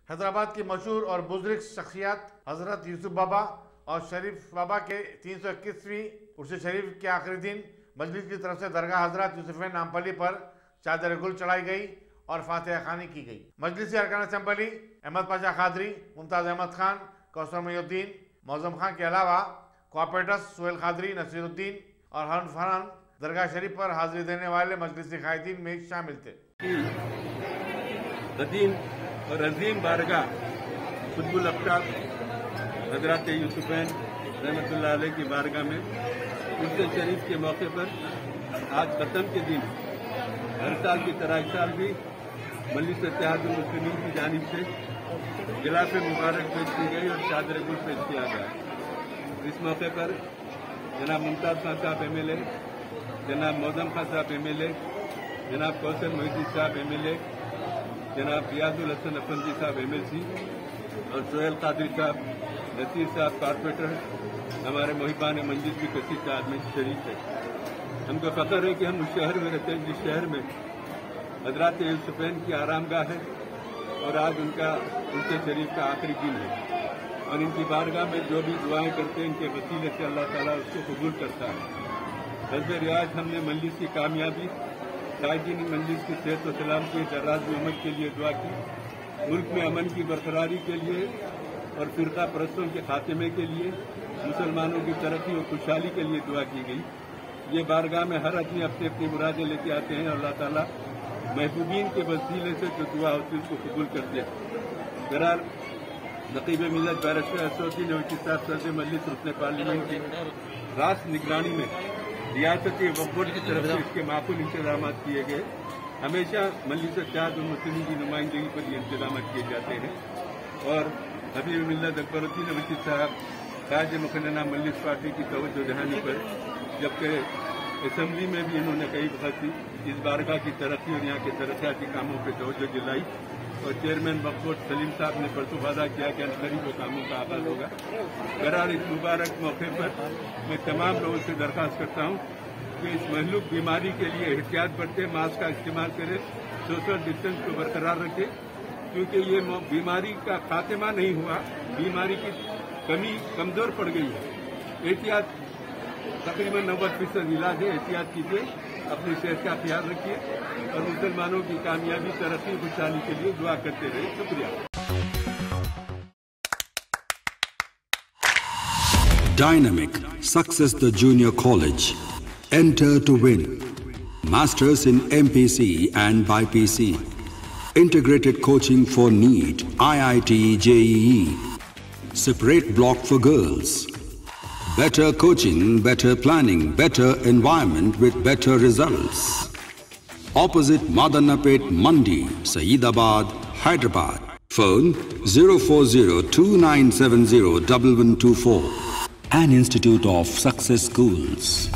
حیدرآباد کی مشہور اور بزرگ شخصیات حضرت یوسف بابا اور شریف بابا کے 321ویں عرس شریف کے آخری دن مجلس کی طرف سے درگاہ حضرت یوسفین نامپلی پر چادر گل چڑھائی گئی اور فاتحہ خوانی کی گئی۔ مجلسی ارکان اسمبلی احمد پاشا قادری، ممتاز احمد خان، کوثر محی الدین، معظم خان کے علاوہ کوآپریٹرز سہیل قادری، نصیر الدین اور ہارون فرحان درگاہ شریف پر حاضری دینے والے مجلسی قائدین میں شامل تھے۔ قدیم اور عظیم بارگاہ قطب الافطار حضرت یوسفین رحمۃ اللہ علیہ کی بارگاہ میں عرس شریف کے موقع پر آج ختم کے دن ہر سال کی طرح اس سال بھی مجلس اتحاد المسلمین کی جانب سے غلاف مبارک پیش کی گئی اور چادر گل پیش کیا گیا۔ اس موقع پر جناب ممتاز خان صاحب ایم ایل اے، جناب معظم خان صاحب ایم ایل اے، جناب کوثر محی الدین صاحب ایم ایل اے، جناب ریاض الحسن افندی صاحب ایم ایل سی اور سہیل قادری صاحب، نصیر صاحب کارپوریٹر، ہمارے محبان منجد بھی کثیر تعداد میں شریک ہے۔ ہم کو فخر ہے کہ ہم اس شہر میں رہتے ہیں جس شہر میں حضرات یوسفین کی آرام گاہ ہے اور آج ان کا عرس شریف کا آخری دن ہے، اور ان کی بارگاہ میں جو بھی دعائیں کرتے ہیں ان کے وسیلے سے اللہ تعالیٰ اس کو قبول کرتا ہے۔ حزب ریاض ہم نے مجلس کی کامیابی، قائدین مجلس کی صحت و سلامتی، دراز عمر کے لیے دعا کی، ملک میں امن کی برقراری کے لیے اور فرقہ پرستوں کے خاتمے کے لیے، مسلمانوں کی ترقی اور خوشحالی کے لیے دعا کی گئی۔ یہ بارگاہ میں ہر آدمی اپنی اپنی مرادیں لے کے آتے ہیں اور اللہ تعالیٰ محبوبین کے وسیلے سے جو دعا ہوتی ہے اس کو قبول کرتے ہیں۔ بہرحال نقیب ملت بیرسٹر اسدالدین اویسی صاحب صدر مجلس رکن پارلیمنٹ کی راست نگرانی میں ریاستی وقف بورڈ کی طرف سے اس کے معقول انتظامات کیے گئے۔ ہمیشہ مجلس اتحاد المسلمین کی نمائندگی پر یہ انتظامات کیے جاتے ہیں، اور حبیب ملت اکبر الدین اویسی صاحب قائد مقننہ مجلس پارٹی کی توجہ دہانی پر، جبکہ اسمبلی میں بھی انہوں نے کئی وقت اس بارگاہ کی ترقی اور یہاں کے ترقیاتی کاموں پہ توجہ دلائی، اور چیئرمین وقف بورڈ سلیم صاحب نے پرسوں وعدہ کیا کہ عنقریب وہ کاموں کا آغاز ہوگا۔ بہرحال اس مبارک موقع پر میں تمام لوگوں سے درخواست کرتا ہوں کہ اس مہلوک بیماری کے لیے احتیاط برتیں، ماسک کا استعمال کریں، سوشل ڈسٹینس کو برقرار رکھیں، کیونکہ یہ بیماری کا خاتمہ نہیں ہوا، بیماری کی کمی کمزور پڑ گئی ہے۔ احتیاط تقریباً 90% علاج ہے، احتیاط کیجیے، اپنی صحت کا خیال رکھیے اور مسلمانوں کی کامیابی، ترقی، خوشحالی کے لیے دعا کرتے رہے۔ شکریہ۔ Dynamic Success the Junior College. Enter to win. Masters in MPC and BPC. Integrated coaching for NEET, IIT, JEE. Separate block for girls. Better coaching, better planning, better environment with better results. Opposite Madanapet Mandi, Saeedabad, Hyderabad. Phone 04029701124. An institute of success schools.